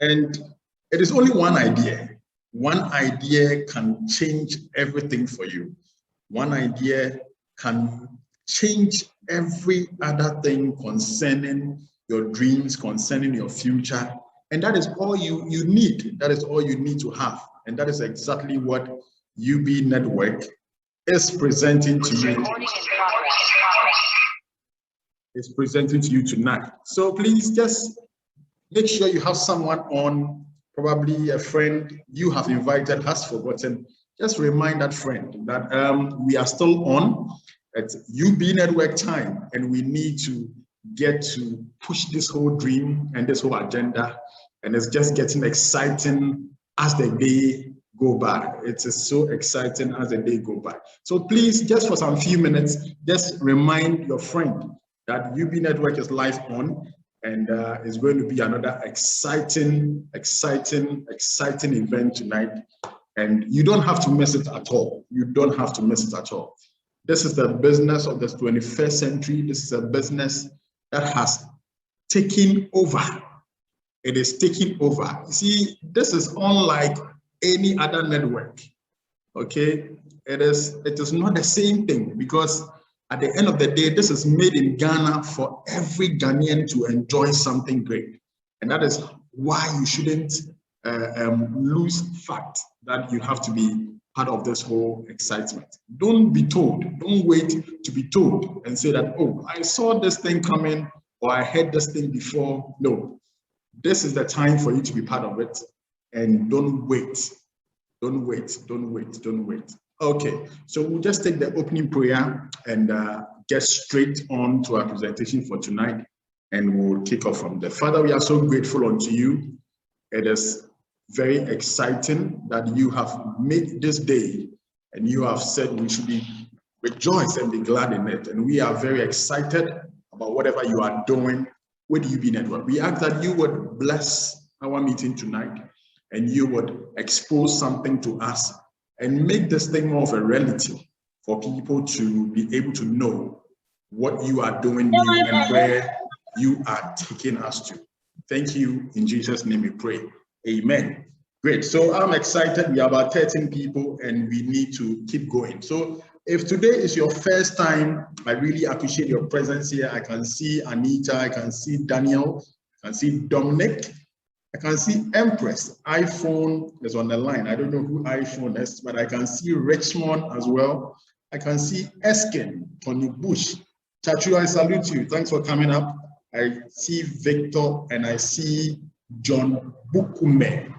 And it is only one idea. One idea can change everything for you. One idea can change every other thing concerning your dreams, concerning your future. And that is all you need. That is all you need to have. And that is exactly what UB Network is presenting to you. Is presenting to you tonight. So please just make sure you have someone on, probably a friend you have invited has forgotten. Just remind that friend that we are still on at UB Network time, and we need to get to push this whole dream and this whole agenda. And it's just getting exciting as the day go by. It is so exciting as the day go by. So please, just for some few minutes, just remind your friend that UB Network is live on, and it's going to be another exciting event tonight. And you don't have to miss it at all. You don't have to miss it at all. This is the business of the 21st century. This is a business that has taken over. It is taking over. You see, this is unlike any other network. Okay, it is not the same thing, because at the end of the day, this is made in Ghana for every Ghanaian to enjoy something great. And that is why you shouldn't lose fact that you have to be part of this whole excitement. Don't be told, don't wait to be told and say that, oh, I saw this thing coming, or I heard this thing before. No, this is the time for you to be part of it, and don't wait. Don't wait, don't wait, don't wait. Okay, so we'll just take the opening prayer and get straight on to our presentation for tonight, and we'll kick off from there. Father, we are so grateful unto you. It is very exciting that you have made this day, and you have said we should be rejoice and be glad in it. And we are very excited about whatever you are doing with UB Network. We ask that you would bless our meeting tonight, and you would expose something to us and make this thing more of a reality for people to be able to know what you are doing new and where you are taking us to. Thank you. In Jesus' name we pray. Amen. Great. So I'm excited. We are about 13 people and we need to keep going. So if today is your first time, I really appreciate your presence here. I can see Anita, I can see Daniel, I can see Dominic, I can see Empress. iPhone is on the line. I don't know who iPhone is, but I can see Richmond as well. I can see Eskin, Tony Bush. Chachu, I salute you. Thanks for coming up. I see Victor and I see John Bukume.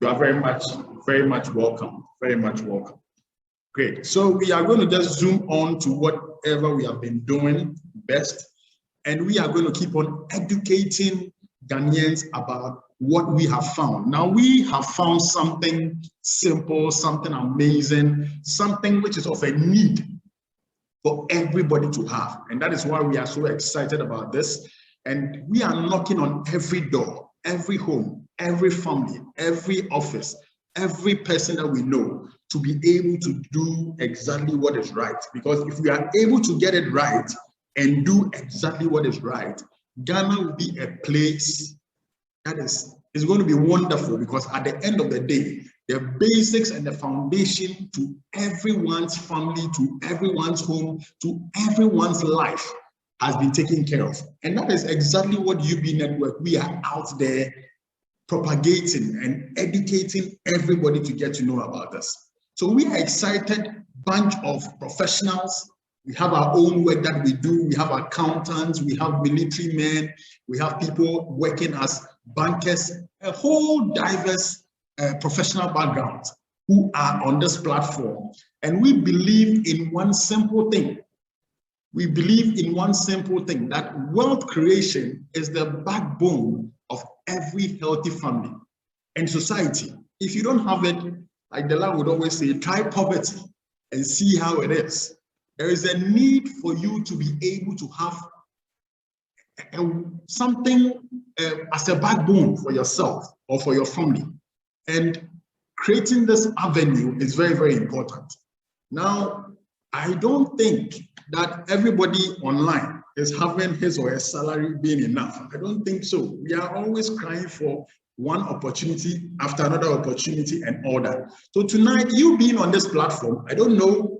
You are very much welcome. Very much welcome. Great. So we are going to just zoom on to whatever we have been doing best. And we are going to keep on educating Ghanaians about what we have found. Now we have found something simple, something amazing, something which is of a need for everybody to have. And that is why we are so excited about this. And we are knocking on every door, every home, every family, every office, every person that we know to be able to do exactly what is right. Because if we are able to get it right and do exactly what is right, Ghana will be a place that is going to be wonderful, because at the end of the day, the basics and the foundation to everyone's family, to everyone's home, to everyone's life has been taken care of. And that is exactly what UB Network, we are out there propagating and educating everybody to get to know about this. So we are excited bunch of professionals. We have our own work that we do. We have accountants, we have military men, we have people working as bankers, a whole diverse professional backgrounds who are on this platform. And we believe in one simple thing. We believe in one simple thing, that wealth creation is the backbone of every healthy family and society. If you don't have it, like the Lord would always say, try poverty and see how it is. There is a need for you to be able to have something as a backbone for yourself or for your family. And creating this avenue is very, very important. Now, I don't think that everybody online is having his or her salary being enough. I don't think so. We are always crying for one opportunity after another opportunity and all that. So tonight, you being on this platform, I don't know,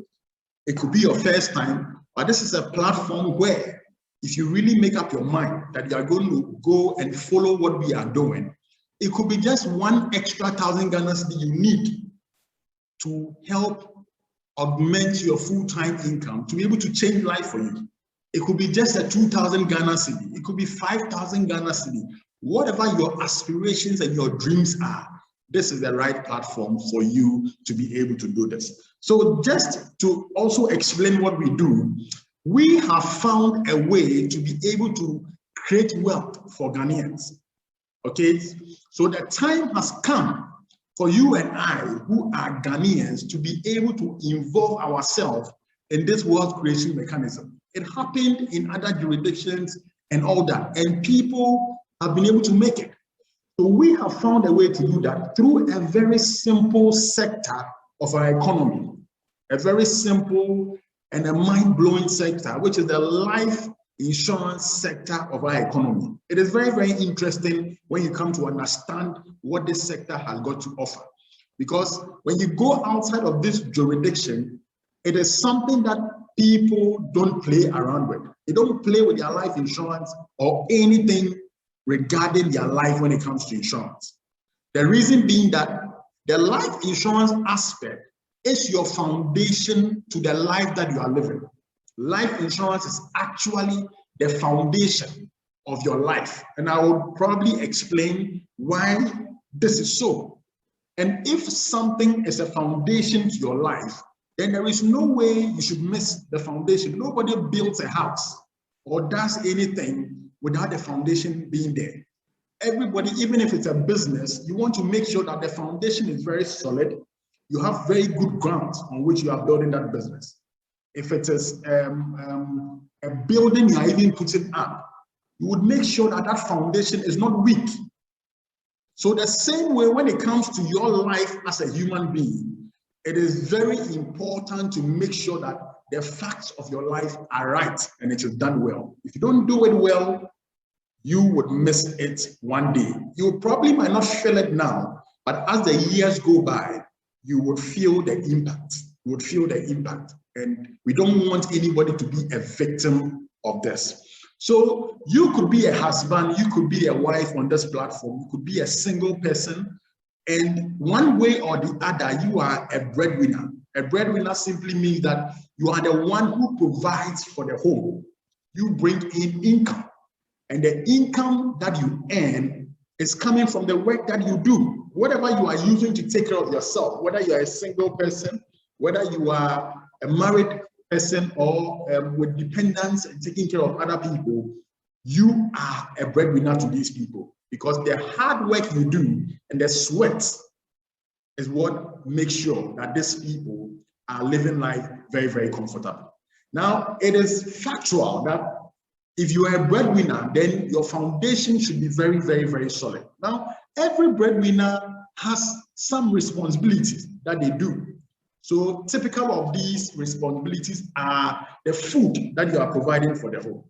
it could be your first time, but this is a platform where if you really make up your mind that you are going to go and follow what we are doing, it could be just one extra 1,000 Ghana cedi you need to help augment your full-time income to be able to change life for you. It could be just a 2,000 Ghana cedi. It could be 5,000 Ghana cedi. Whatever your aspirations and your dreams are, this is the right platform for you to be able to do this. So just to also explain what we do, we have found a way to be able to create wealth for Ghanaians. Okay, so the time has come for you and I, who are Ghanaians, to be able to involve ourselves in this wealth creation mechanism. It happened in other jurisdictions and all that, and people have been able to make it. So we have found a way to do that through a very simple sector of our economy, a very simple and a mind-blowing sector, which is the life insurance sector of our economy. It is very, very interesting when you come to understand what this sector has got to offer. Because when you go outside of this jurisdiction, it is something that people don't play around with. They don't play with their life insurance or anything regarding their life when it comes to insurance. The reason being that the life insurance aspect is your foundation to the life that you are living. Life insurance is actually the foundation of your life. And I will probably explain why this is so. And if something is a foundation to your life, then there is no way you should miss the foundation. Nobody builds a house or does anything without the foundation being there. Everybody, even if it's a business, you want to make sure that the foundation is very solid. You have very good grounds on which you are building that business. If it is a building you are even putting up, you would make sure that that foundation is not weak. So the same way when it comes to your life as a human being, it is very important to make sure that the facts of your life are right and it is done well. If you don't do it well, you would miss it one day. You probably might not feel it now, but as the years go by, you would feel the impact. You would feel the impact. And we don't want anybody to be a victim of this. So you could be a husband, you could be a wife on this platform, you could be a single person, and one way or the other, you are a breadwinner. A breadwinner simply means that you are the one who provides for the home. You bring in income, and the income that you earn is coming from the work that you do. Whatever you are using to take care of yourself, whether you are a single person, whether you are a married person or with dependents and taking care of other people, you are a breadwinner to these people, because the hard work you do and the sweat is what makes sure that these people are living life very, very comfortable. Now, it is factual that if you are a breadwinner, then your foundation should be very, very, very solid. Now, every breadwinner has some responsibilities that they do. So typical of these responsibilities are the food that you are providing for the home.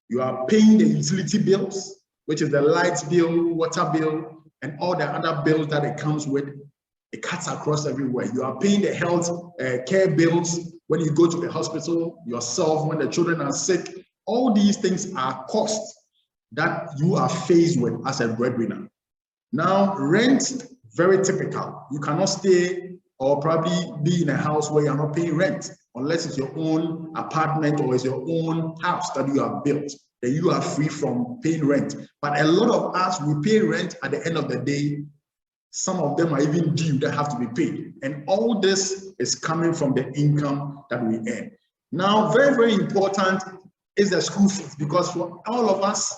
You are paying the utility bills, which is the light bill, water bill, and all the other bills that it comes with. It cuts across everywhere. You are paying the health care bills when you go to the hospital, yourself, when the children are sick. All these things are costs that you are faced with as a breadwinner. Now, rent, very typical. You cannot stay or probably be in a house where you're not paying rent, unless it's your own apartment or it's your own house that you have built. Then you are free from paying rent. But a lot of us, we pay rent at the end of the day. Some of them are even due that have to be paid. And all this is coming from the income that we earn. Now, very, very important is the school fees, because for all of us,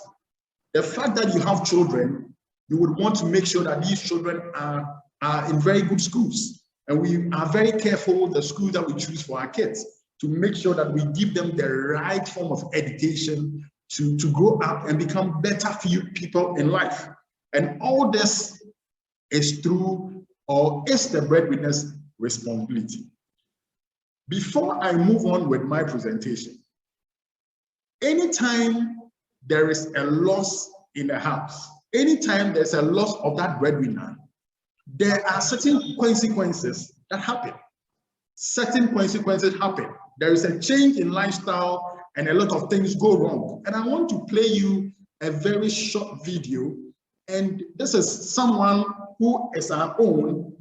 the fact that you have children, you would want to make sure that these children are in very good schools. And we are very careful with the schools that we choose for our kids to make sure that we give them the right form of education to grow up and become better people in life. And all this is through, or is the breadwinner's responsibility. Before I move on with my presentation, anytime there is a loss in a house, anytime there's a loss of that breadwinner, there are certain consequences that happen. Certain consequences happen. There is a change in lifestyle and a lot of things go wrong. And I want to play you a very short video. And this is someone who is our own,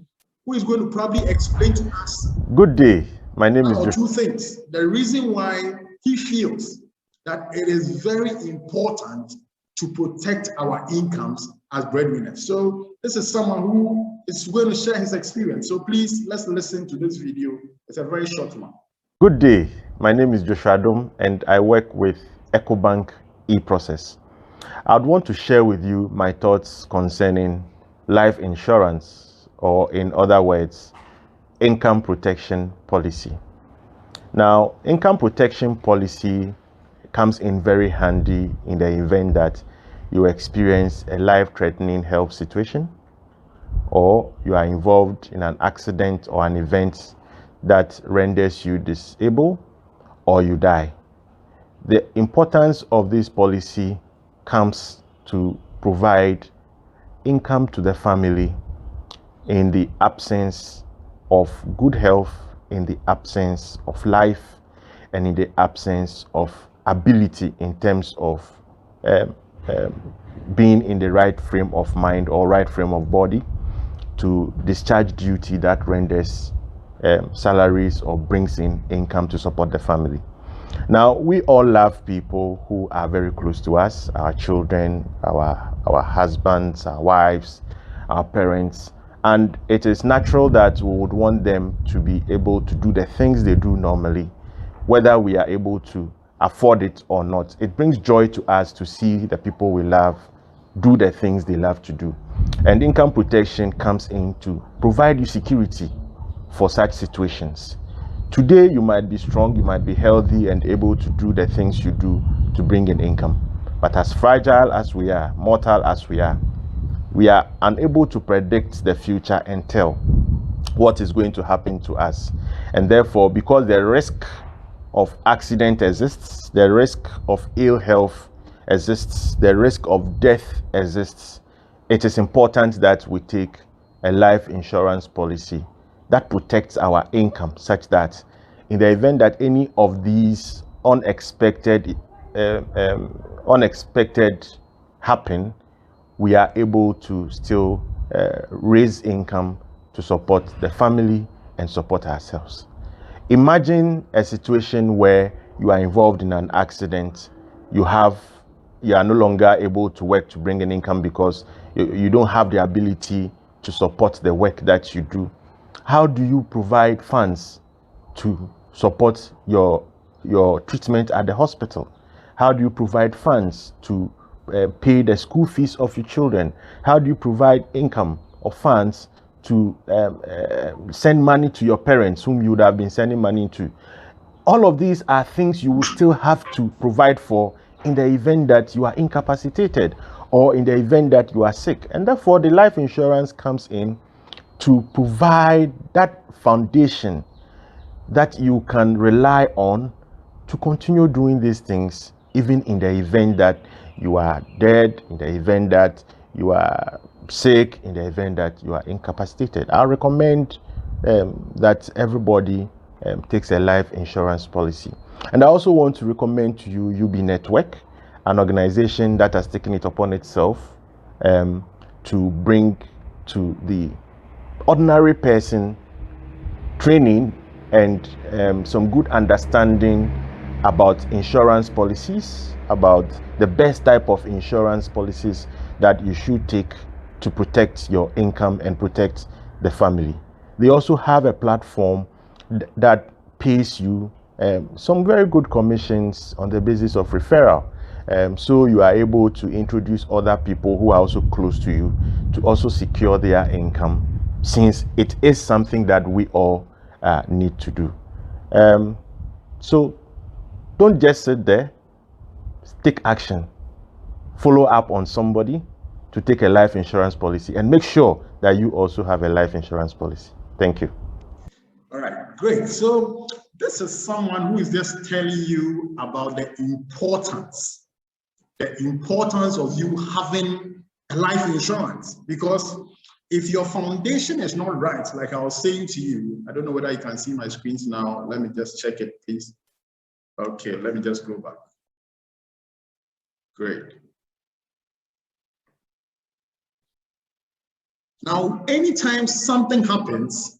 who is going to probably explain to us. Good day. My name is two things. The reason why he feels that it is very important to protect our incomes as breadwinners. So this is someone who is going to share his experience. So please, let's listen to this video. It's a very short one. Good day. My name is Joshua Dom and I work with EcoBank eProcess. I'd want to share with you my thoughts concerning life insurance, or in other words, income protection policy. Now, income protection policy comes in very handy in the event that you experience a life-threatening health situation, or you are involved in an accident or an event that renders you disabled, or you die. The importance of this policy comes to provide income to the family in the absence of good health, in the absence of life, and in the absence of ability in terms of being in the right frame of mind or right frame of body to discharge duty that renders salaries or brings in income to support the family. Now, we all love people who are very close to us, our children, our husbands, our wives, our parents, and it is natural that we would want them to be able to do the things they do normally, whether we are able to afford it or not. It brings joy to us to see the people we love do the things they love to do. And income protection comes in to provide you security for such situations. Today, you might be strong, you might be healthy and able to do the things you do to bring in income. But as fragile as we are, mortal as we are unable to predict the future and tell what is going to happen to us. And therefore, because the risk of accident exists, the risk of ill health exists, the risk of death exists, it is important that we take a life insurance policy that protects our income, such that in the event that any of these unexpected happen, we are able to still raise income to support the family and support ourselves. Imagine a situation where you are involved in an accident, you are no longer able to work to bring in income because you don't have the ability to support the work that you do. How do you provide funds to support your treatment at the hospital? How do you provide funds to pay the school fees of your children? How do you provide income or funds to send money to your parents whom you would have been sending money to? All of these are things you will still have to provide for in the event that you are incapacitated or in the event that you are sick. And therefore, the life insurance comes in to provide that foundation that you can rely on to continue doing these things, even in the event that you are dead, in the event that you are sick, in the event that you are incapacitated. I recommend that everybody takes a life insurance policy. And I also want to recommend to you UB Network, an organization that has taken it upon itself to bring to the ordinary person training and some good understanding about insurance policies, about the best type of insurance policies that you should take to protect your income and protect the family. They also have a platform that pays you some very good commissions on the basis of referral. So you are able to introduce other people who are also close to you to also secure their income, since it is something that we all need to do. So don't just sit there, take action. Follow up on somebody to take a life insurance policy and make sure that you also have a life insurance policy. Thank you. All right, great. So this is someone who is just telling you about the importance of you having life insurance, because if your foundation is not right, like I was saying to you, I don't know whether you can see my screens now. Let me just check it, please. Okay, let me just go back. Great. Now, anytime something happens,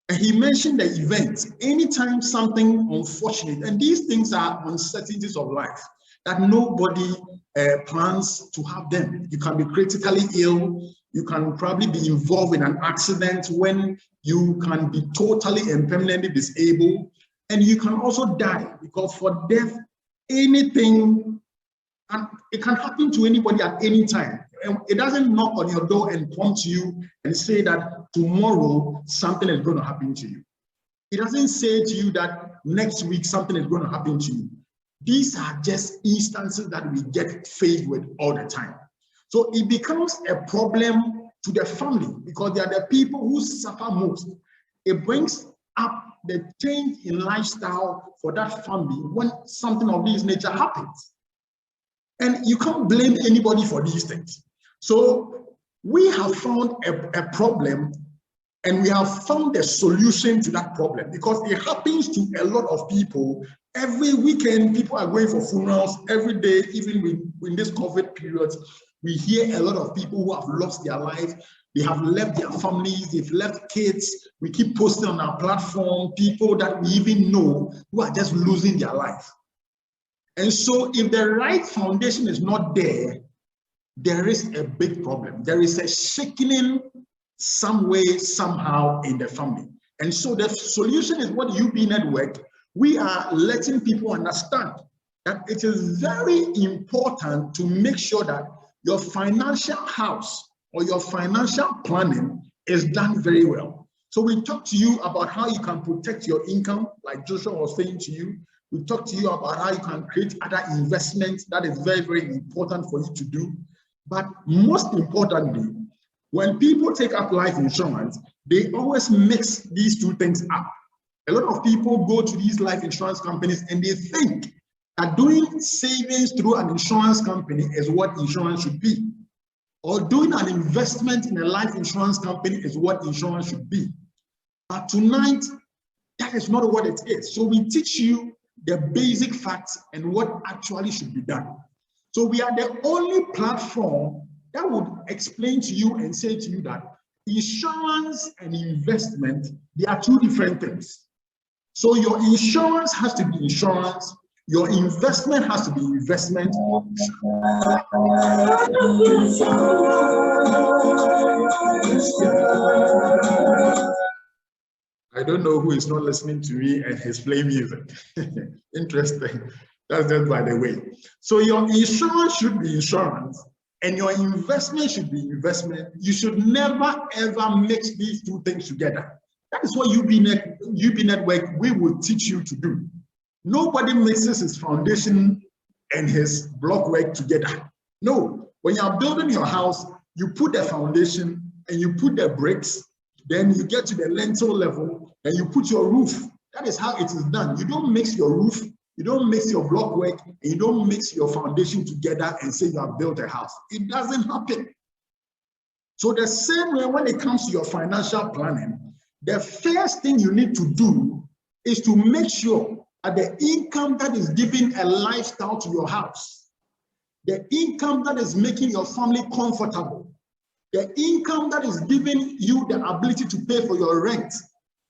and he mentioned the event, anytime something unfortunate, and these things are uncertainties of life that nobody plans to have them. You can be critically ill, you can probably be involved in an accident when you can be totally and permanently disabled, and you can also die, because for death, anything, and it can happen to anybody at any time. It doesn't knock on your door and prompt you and say that tomorrow something is going to happen to you. It doesn't say to you that next week something is going to happen to you. These are just instances that we get faced with all the time. So it becomes a problem to the family, because they are the people who suffer most. It brings up the change in lifestyle for that family when something of this nature happens. And you can't blame anybody for these things. So we have found a problem, and we have found a solution to that problem, because it happens to a lot of people. Every weekend, people are going for funerals. Every day, even in this COVID period, we hear a lot of people who have lost their life. They have left their families, they've left kids. We keep posting on our platform, people that we even know who are just losing their life. And so if the right foundation is not there, there is a big problem. There is a shaking some way, somehow in the family. And so the solution is what UB Network, we are letting people understand that it is very important to make sure that your financial house or your financial planning is done very well. So we talked to you about how you can protect your income, like Joshua was saying to you. We talked to you about how you can create other investments. That is very, very important for you to do. But most importantly, when people take up life insurance, they always mix these two things up. A lot of people go to these life insurance companies and they think that doing savings through an insurance company is what insurance should be, or doing an investment in a life insurance company is what insurance should be. But tonight, that is not what it is. So we teach you the basic facts and what actually should be done. So we are the only platform that would explain to you and say to you that insurance and investment, they are two different things. So your insurance has to be insurance, your investment has to be investment. I don't know who is not listening to me and is playing music. Interesting. That's just by the way. So your insurance should be insurance and your investment should be investment. You should never ever mix these two things together. That is what UB Network, we will teach you to do. Nobody mixes his foundation and his block work together. No, when you are building your house, you put the foundation and you put the bricks, then you get to the lintel level and you put your roof. That is how it is done. You don't mix your roof, you don't mix your block work, and you don't mix your foundation together and say you have built a house. It doesn't happen. So the same way when it comes to your financial planning, the first thing you need to do is to make sure that the income that is giving a lifestyle to your house, the income that is making your family comfortable, the income that is giving you the ability to pay for your rent,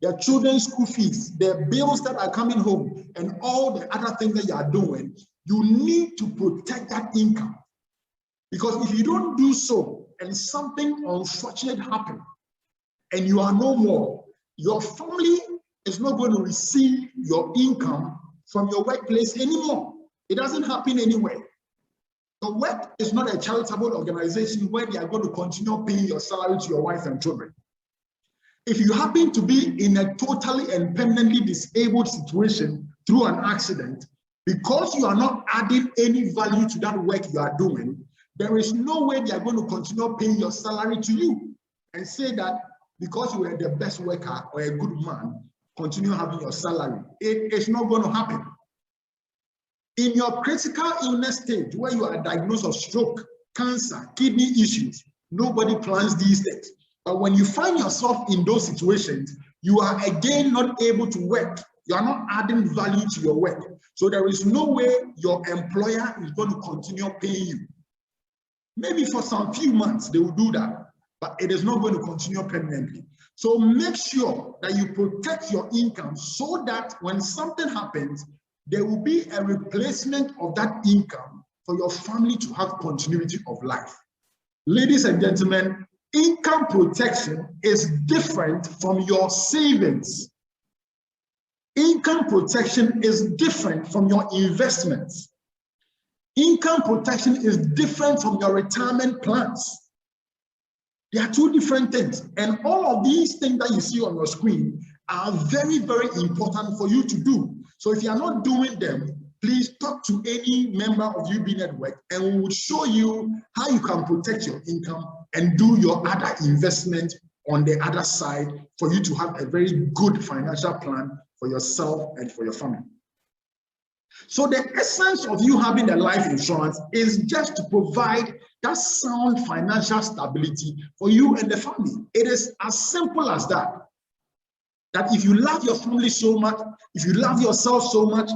the children's school fees, the bills that are coming home, and all the other things that you are doing, you need to protect that income. Because if you don't do so, and something unfortunate happens, and you are no more, your family is not going to receive your income from your workplace anymore. It doesn't happen anywhere. Your work is not a charitable organization where they are going to continue paying your salary to your wife and children. If you happen to be in a totally and permanently disabled situation through an accident, because you are not adding any value to that work you are doing, there is no way they are going to continue paying your salary to you and say that because you were the best worker or a good man, continue having your salary. It is not going to happen. In your critical illness stage, where you are diagnosed of stroke, cancer, kidney issues, Nobody plans these things. But when you find yourself in those situations, you are again not able to work. You are not adding value to your work. So there is no way your employer is going to continue paying you. Maybe for some few months they will do that, but it is not going to continue permanently. So make sure that you protect your income so that when something happens, there will be a replacement of that income for your family to have continuity of life. Ladies and gentlemen, income protection is different from your savings. Income protection is different from your investments. Income protection is different from your retirement plans. They are two different things. And all of these things that you see on your screen are very, very important for you to do. So if you are not doing them, please talk to any member of UB Network and we will show you how you can protect your income and do your other investment on the other side for you to have a very good financial plan for yourself and for your family. So the essence of you having a life insurance is just to provide that sound financial stability for you and the family. It is as simple as that. That if you love your family so much, if you love yourself so much,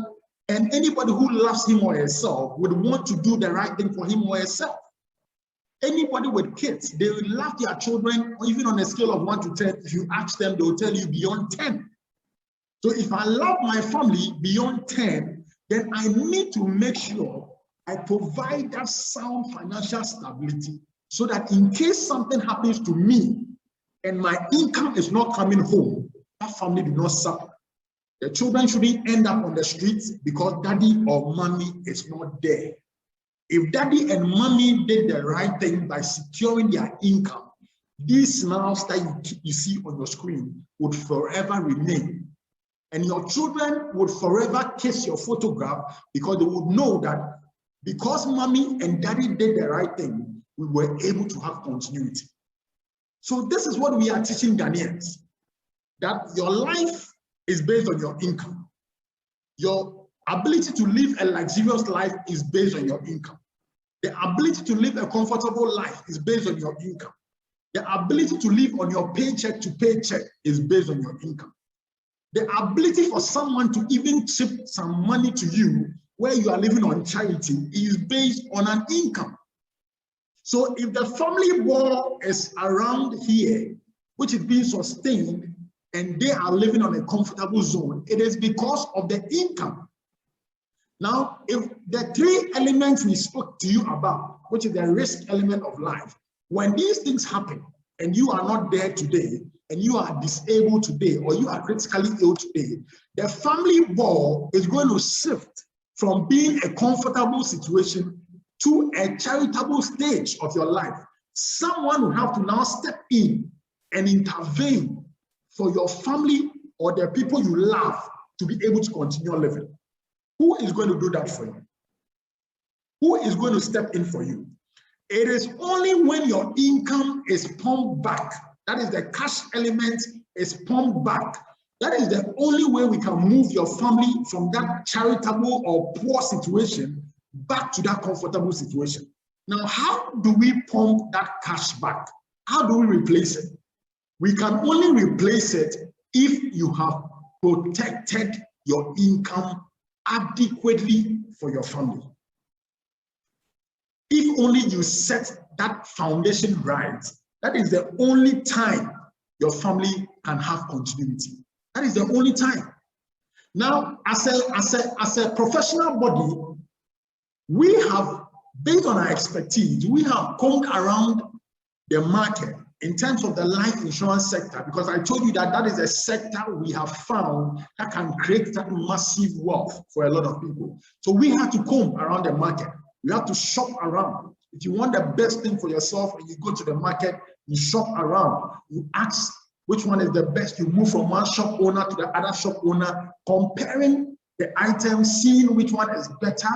and anybody who loves him or herself would want to do the right thing for him or herself. Anybody with kids, they will love their children, or even on a scale of 1 to 10, if you ask them, they will tell you beyond 10. So if I love my family beyond 10, then I need to make sure I provide that sound financial stability so that in case something happens to me and my income is not coming home, that family do not suffer. The children shouldn't end up on the streets because daddy or mommy is not there. If daddy and mommy did the right thing by securing their income, these smiles that you see on your screen would forever remain. And your children would forever kiss your photograph because they would know that because mommy and daddy did the right thing, we were able to have continuity. So this is what we are teaching Ghanaians, that your life is based on your income. Your ability to live a luxurious life is based on your income. The ability to live a comfortable life is based on your income. The ability to live on your paycheck to paycheck is based on your income. The ability for someone to even chip some money to you where you are living on charity is based on an income. So if the family wall is around here, which is being sustained, and they are living on a comfortable zone, it is because of the income. Now, if the three elements we spoke to you about, which is the risk element of life, when these things happen and you are not there today, and you are disabled today, or you are critically ill today, the family wall is going to shift from being a comfortable situation to a charitable stage of your life. Someone will have to now step in and intervene for your family or the people you love to be able to continue living. Who is going to do that for you? Who is going to step in for you? It is only when your income is pumped back, that is the cash element is pumped back. That is the only way we can move your family from that charitable or poor situation back to that comfortable situation. Now, how do we pump that cash back? How do we replace it? We can only replace it if you have protected your income adequately for your family. If only you set that foundation right, that is the only time your family can have continuity. That is the only time. Now, as a professional body, we have, based on our expertise, we have combed around the market in terms of the life insurance sector, because I told you that that is a sector we have found that can create that massive wealth for a lot of people. So we have to comb around the market. You have to shop around. If you want the best thing for yourself and you go to the market, you shop around, you ask which one is the best. You move from one shop owner to the other shop owner, comparing the items, seeing which one is better,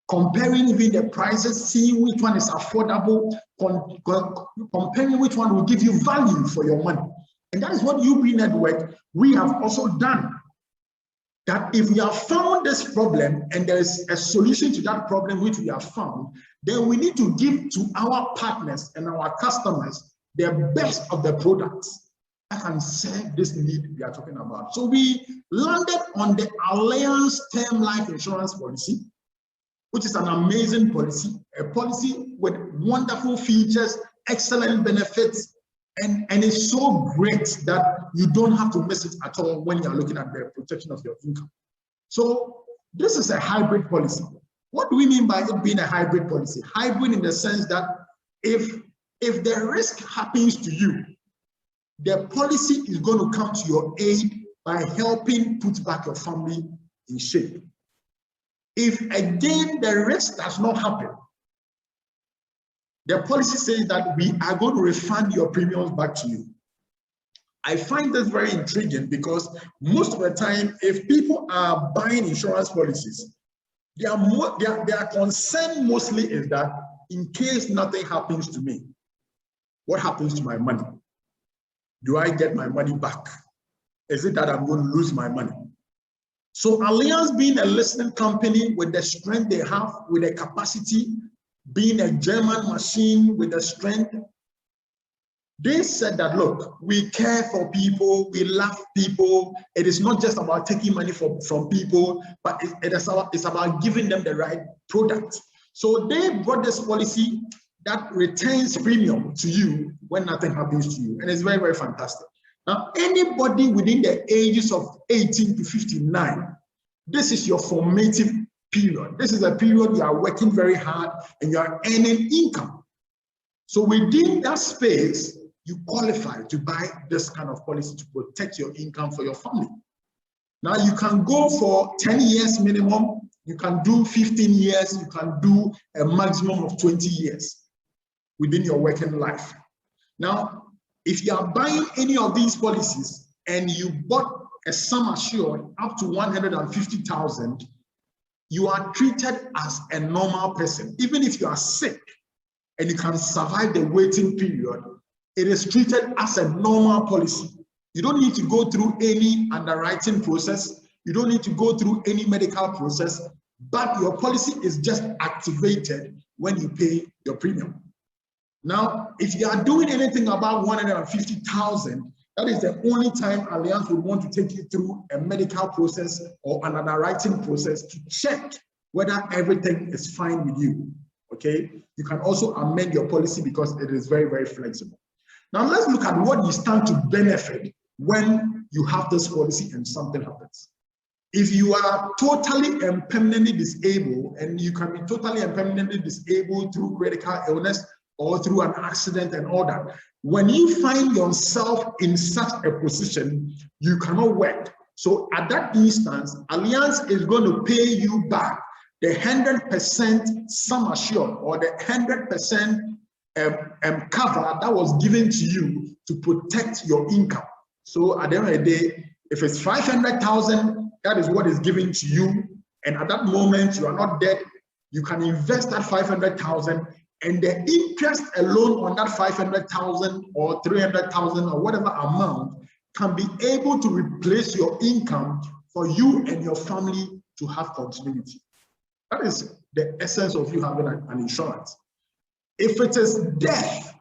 comparing even the prices, seeing which one is affordable, comparing which one will give you value for your money. And that is what UB Network, we have also done. that if we have found this problem and there is a solution to that problem which we have found, then we need to give to our partners and our customers the best of the products that can serve this need we are talking about. So we landed on the ALLIANZ term life insurance policy, which is an amazing policy, a policy with wonderful features, excellent benefits, and it's so great that you don't have to miss it at all when you're looking at the protection of your income. So this is a hybrid policy. What do we mean by it being a hybrid policy? Hybrid in the sense that if the risk happens to you, the policy is going to come to your aid by helping put back your family in shape. If again the risk does not happen, the policy says that we are going to refund your premiums back to you. I find this very intriguing because most of the time, if people are buying insurance policies, their concern mostly is that in case nothing happens to me, what happens to my money? Do I get my money back? Is it that I'm going to lose my money? So ALLIANZ, being a listed company with the strength they have, with the capacity, being a German machine with the strength, they said that, look, we care for people, we love people. It is not just about taking money from people, but it's about giving them the right product. So they brought this policy that returns premium to you when nothing happens to you. And it's very, very fantastic. Now, anybody within the ages of 18 to 59, this is your formative period. This is a period you are working very hard and you are earning income. So within that space, you qualify to buy this kind of policy to protect your income for your family. Now you can go for 10 years minimum, you can do 15 years, you can do a maximum of 20 years within your working life. Now, if you are buying any of these policies and you bought a sum assured up to 150,000, you are treated as a normal person. Even if you are sick and you can survive the waiting period, it is treated as a normal policy. You don't need to go through any underwriting process. You don't need to go through any medical process, but your policy is just activated when you pay your premium. Now, if you are doing anything above 150,000, that is the only time ALLIANZ would want to take you through a medical process or an underwriting process to check whether everything is fine with you. Okay, you can also amend your policy because it is very, very flexible. Now let's look at what you stand to benefit when you have this policy and something happens. If you are totally and permanently disabled, and you can be totally and permanently disabled through critical illness or through an accident and all that, when you find yourself in such a position, you cannot work. So at that instance, ALLIANZ is going to pay you back the 100% sum assured or the 100% cover that was given to you to protect your income. So at the end of the day, if it's 500,000, that is what is given to you. And at that moment, you are not dead. You can invest that 500,000, and the interest alone on that 500,000 or 300,000 or whatever amount can be able to replace your income for you and your family to have continuity. That is the essence of you having an insurance. If it is death,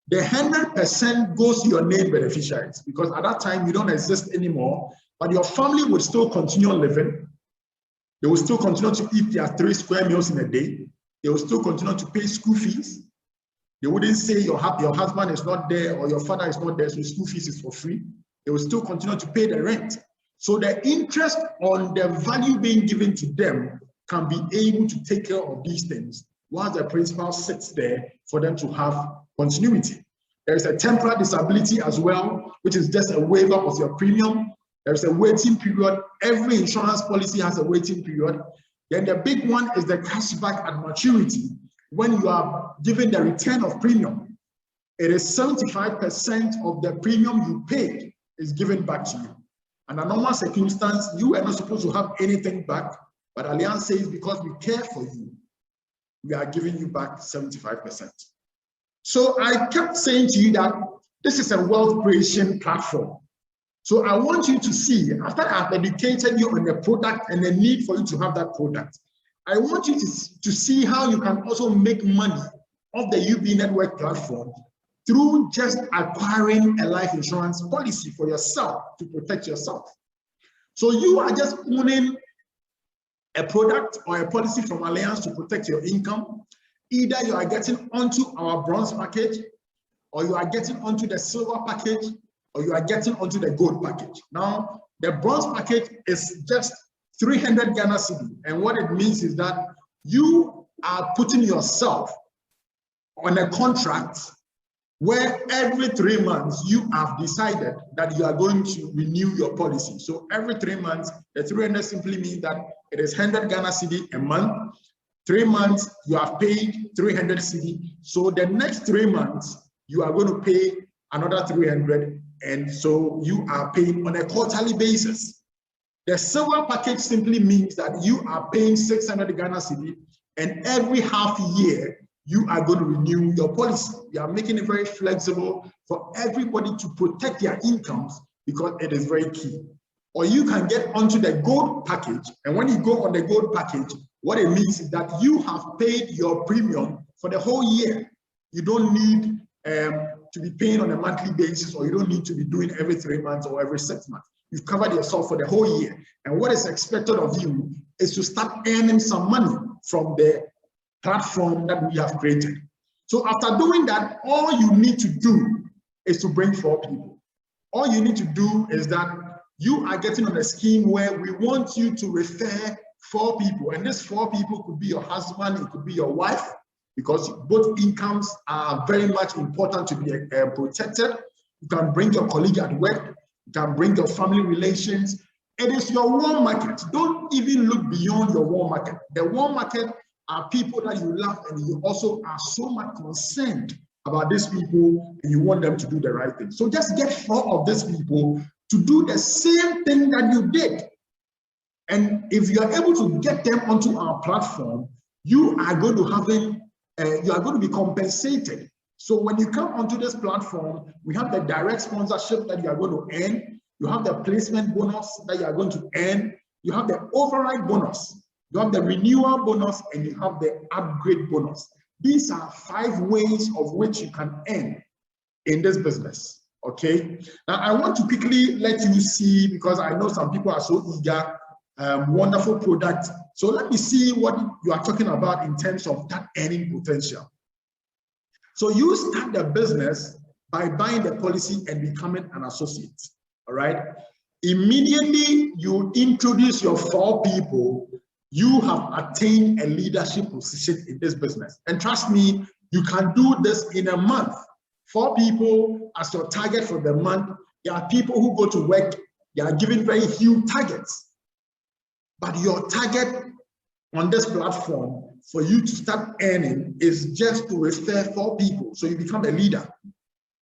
the 100% goes to your named beneficiaries, because at that time you don't exist anymore, but your family will still continue living. They will still continue to eat their 3 square meals in a day. They will still continue to pay school fees. They wouldn't say your husband is not there or your father is not there, so school fees is for free. They will still continue to pay the rent. So the interest on the value being given to them can be able to take care of these things, while the principal sits there for them to have continuity. There is a temporary disability as well, which is just a waiver of your premium. There's a waiting period. Every insurance policy has a waiting period. Then the big one is the cashback at maturity. When you are given the return of premium, it is 75% of the premium you paid is given back to you. Under normal circumstance, you are not supposed to have anything back, but ALLIANZ says because we care for you, we are giving you back 75%. So I kept saying to you that this is a wealth creation platform. So I want you to see, after I've educated you on the product and the need for you to have that product, I want you to see how you can also make money off the UB Network platform through just acquiring a life insurance policy for yourself to protect yourself. So you are just owning a product or a policy from Allianz to protect your income. Either you are getting onto our bronze package, or you are getting onto the silver package, or you are getting onto the gold package. Now, the bronze package is just 300 Ghana cedi. And what it means is that you are putting yourself on a contract where every 3 months you have decided that you are going to renew your policy. So every 3 months, the 300 simply means that it is 100 Ghana cedi a month. 3 months, you have paid 300 cedi. So the next 3 months, you are going to pay another 300. And so you are paying on a quarterly basis. The silver package simply means that you are paying 600 Ghana cedi, and every half year, you are going to renew your policy. You are making it very flexible for everybody to protect their incomes because it is very key. Or you can get onto the gold package. And when you go on the gold package, what it means is that you have paid your premium for the whole year. You don't need to be paying on a monthly basis, or you don't need to be doing every 3 months or every 6 months. You've covered yourself for the whole year. And what is expected of you is to start earning some money from the platform that we have created. So after doing that, all you need to do is to bring 4 people. All you need to do is that you are getting on a scheme where we want you to refer 4 people. And these 4 people could be your husband, it could be your wife, because both incomes are very much important to be protected. You can bring your colleague at work, you can bring your family relations. It is your warm market. Don't even look beyond your warm market. The warm market are people that you love, and you also are so much concerned about these people, and you want them to do the right thing. So just get 4 of these people to do the same thing that you did. And if you are able to get them onto our platform, you are going to be compensated. So when you come onto this platform, we have the direct sponsorship that you are going to earn. You have the placement bonus that you are going to earn. You have the override bonus. You have the renewal bonus, and you have the upgrade bonus. These are 5 ways of which you can earn in this business. Okay. Now I want to quickly let you see, because I know some people are so eager. Wonderful product. So let me see what you are talking about in terms of that earning potential. So you start the business by buying the policy and becoming an associate. All right. Immediately you introduce your 4 people, you have attained a leadership position in this business. And trust me, you can do this in a month. 4 people as your target for the month. There are people who go to work, they are given very huge targets. But your target on this platform for you to start earning is just to refer 4 people, so you become a leader.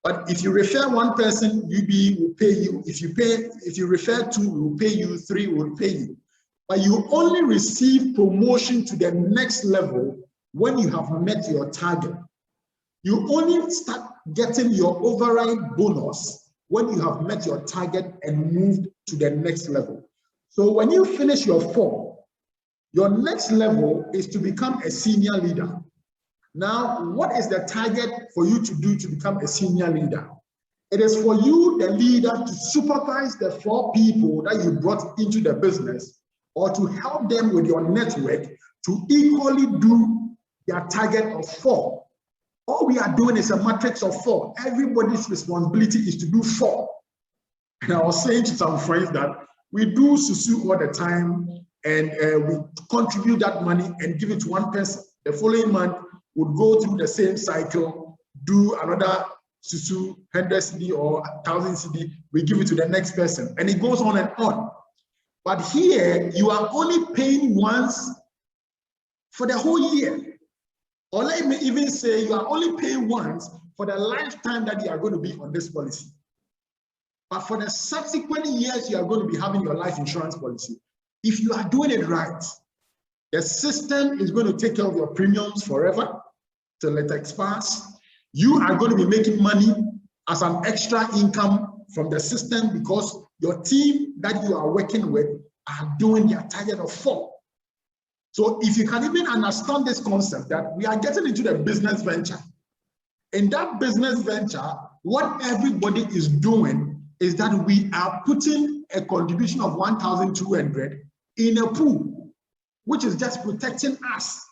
But if you refer 1 person, UB will pay you. If you refer 2, we will pay you. 3 will pay you. But you only receive promotion to the next level when you have met your target. You only start getting your override bonus when you have met your target and moved to the next level. So when you finish your 4, your next level is to become a senior leader. Now, what is the target for you to do to become a senior leader? It is for you, the leader, to supervise the 4 people that you brought into the business, or to help them with your network to equally do their target of 4. All we are doing is a matrix of 4. Everybody's responsibility is to do 4. And I was saying to some friends that we do susu all the time, and we contribute that money and give it to 1 person. The following month, would go through the same cycle, do another susu, 100 cedi or 1,000 cedi, we give it to the next person, and it goes on and on. But here, you are only paying once for the whole year. Or let me even say, you are only paying once for the lifetime that you are going to be on this policy. But for the subsequent years, you are going to be having your life insurance policy. If you are doing it right, the system is going to take care of your premiums forever till it expires. You are going to be making money as an extra income from the system because your team that you are working with are doing their target of 4. So if you can even understand this concept that we are getting into the business venture. In that business venture, what everybody is doing is that we are putting a contribution of 1,200 in a pool, which is just protecting us.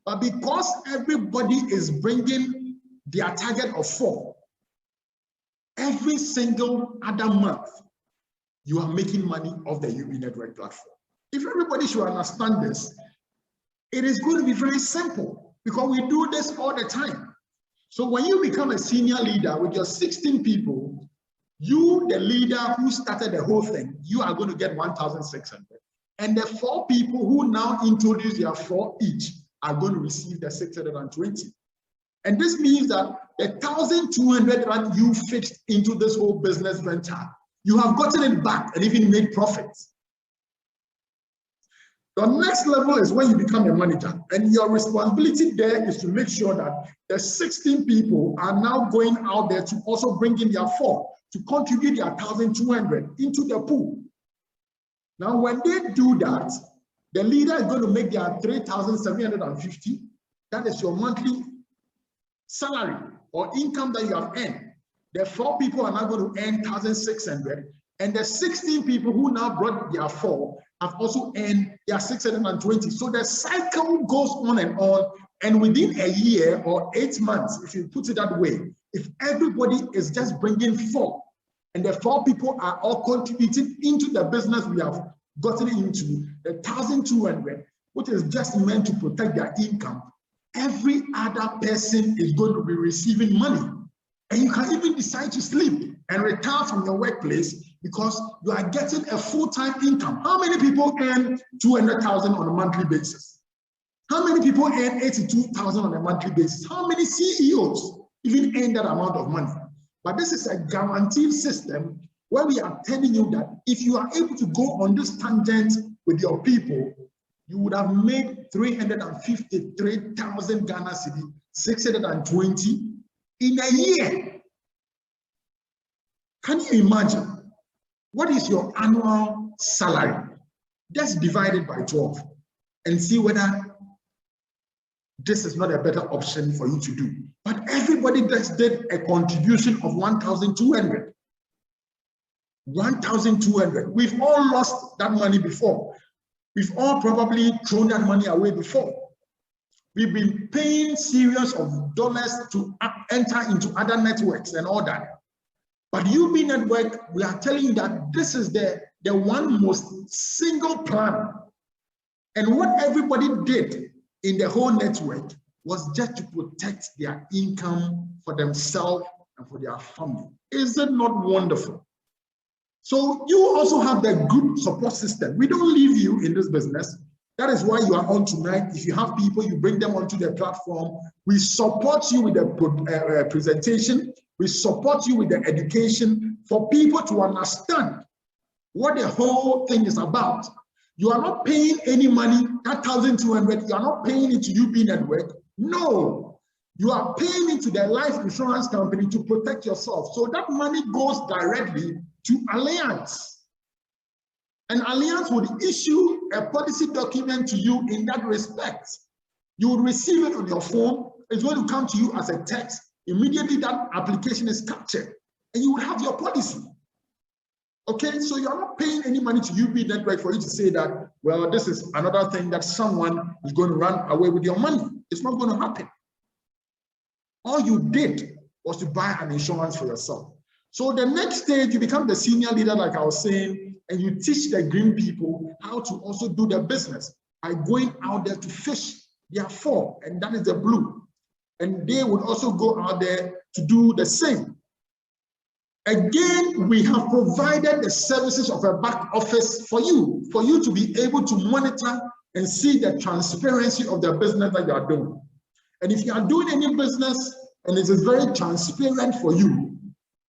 But because everybody is bringing their target of 4, every single other month, you are making money off the UB network platform. If everybody should understand this, it is going to be very simple because we do this all the time. So when you become a senior leader with your 16 people, you, the leader who started the whole thing, you are going to get 1,600. And the 4 people who now introduce their 4 each are going to receive the 620. And this means that the 1,200 that you fixed into this whole business venture, you have gotten it back and even made profits. The next level is when you become a manager, and your responsibility there is to make sure that the 16 people are now going out there to also bring in their 4 to contribute their 1,200 into the pool. Now, when they do that, the leader is going to make their 3,750. That is your monthly salary or income that you have earned. The 4 people are now going to earn 1,600, and the 16 people who now brought their 4 have also earned their 620. So the cycle goes on, and within a year or 8 months, if you put it that way, if everybody is just bringing 4, and the 4 people are all contributing into the business we have gotten into, the 1,200, which is just meant to protect their income, every other person is going to be receiving money. And you can even decide to sleep and retire from your workplace because you are getting a full-time income. How many people earn 200,000 on a monthly basis? How many people earn 82,000 on a monthly basis? How many CEOs even earn that amount of money? But this is a guaranteed system where we are telling you that if you are able to go on this tangent with your people, you would have made 353,000 Ghana cedi, 620 in a year. Can you imagine? What is your annual salary? Just divide it by 12 and see whether this is not a better option for you to do. But everybody just did a contribution of 1,200. 1,200. We've all lost that money before. We've all probably thrown that money away before. We've been paying series of dollars to enter into other networks and all that. But UB Network, we are telling you that this is the one most single plan. And what everybody did in the whole network was just to protect their income for themselves and for their family. Is it not wonderful? So you also have the group support system. We don't leave you in this business. That is why you are on tonight. If you have people, you bring them onto the platform. We support you with the presentation. We support you with the education for people to understand what the whole thing is about. You are not paying any money, that 1,200, you are not paying it to UB Network. No, you are paying it to the life insurance company to protect yourself. So that money goes directly to ALLIANZ. And ALLIANZ would issue a policy document to you in that respect. You would receive it on your phone. It's going to come to you as a text. Immediately that application is captured and you will have your policy. Okay, so you're not paying any money to UB Network for you to say that, well, this is another thing that someone is going to run away with your money. It's not going to happen. All you did was to buy an insurance for yourself. So the next stage, you become the senior leader, like I was saying, and you teach the green people how to also do their business by going out there to fish their 4, and that is the blue. And they would also go out there to do the same. Again, we have provided the services of a back office for you to be able to monitor and see the transparency of the business that you are doing. And if you are doing any business and it is very transparent for you,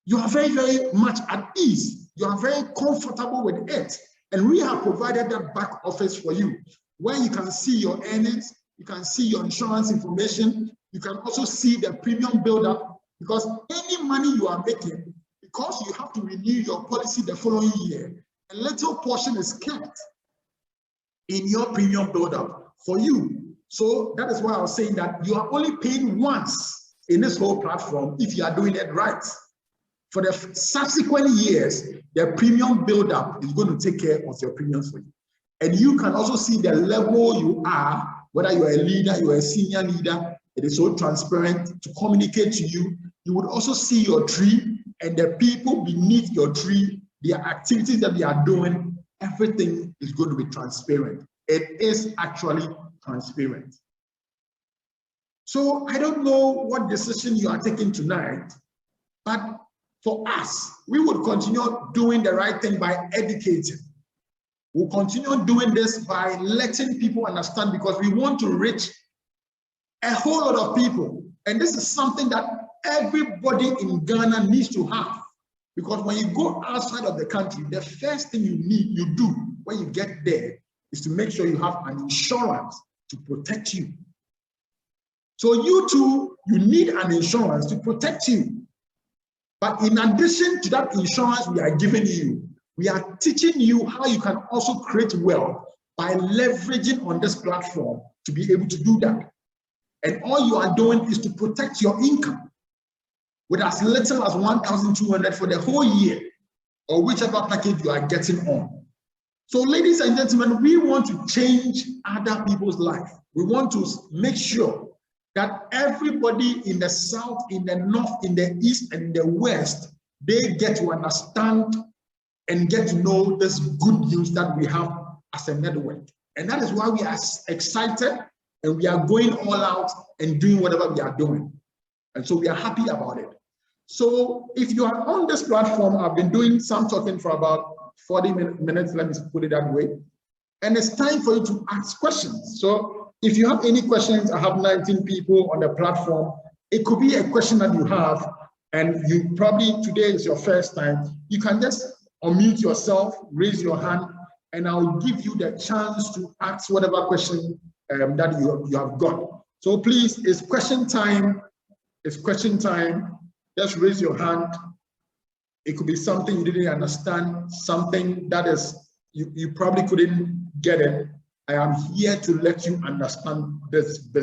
you are very, very much at ease. You are very comfortable with it. And we have provided that back office for you, where you can see your earnings, you can see your insurance information, you can also see the premium build-up, because any money you are making, because you have to renew your policy the following year, a little portion is kept in your premium build-up for you. So that is why I was saying that you are only paying once in this whole platform if you are doing it right. For the subsequent years, the premium build-up is going to take care of your premiums for you. And you can also see the level you are, whether you're a leader, you're a senior leader. It is so transparent to communicate to you. You would also see your tree and the people beneath your tree, their activities that they are doing. Everything is going to be transparent. It is actually transparent. So I don't know what decision you are taking tonight, but for us, we would continue doing the right thing by educating. We'll continue doing this by letting people understand, because we want to reach a whole lot of people. And this is something that everybody in Ghana needs to have. Because when you go outside of the country, the first thing you do when you get there is to make sure you have an insurance to protect you. So you too, you need an insurance to protect you. But in addition to that insurance we are giving you, we are teaching you how you can also create wealth by leveraging on this platform to be able to do that. And all you are doing is to protect your income with as little as 1,200 for the whole year, or whichever package you are getting on. So ladies and gentlemen, we want to change other people's life. We want to make sure that everybody in the South, in the North, in the East, and in the West, they get to understand and get to know this good news that we have as a network. And that is why we are excited and we are going all out and doing whatever we are doing. And so we are happy about it. So if you are on this platform, I've been doing some talking for about 40 minutes, let me put it that way. And it's time for you to ask questions. So if you have any questions, I have 19 people on the platform. It could be a question that you have, and you probably, today is your first time. You can just unmute yourself, raise your hand, and I'll give you the chance to ask whatever question that you have got. So please, it's question time. It's question time. Just raise your hand. It could be something you didn't understand, something that is, you probably couldn't get it. I am here to let you understand this business.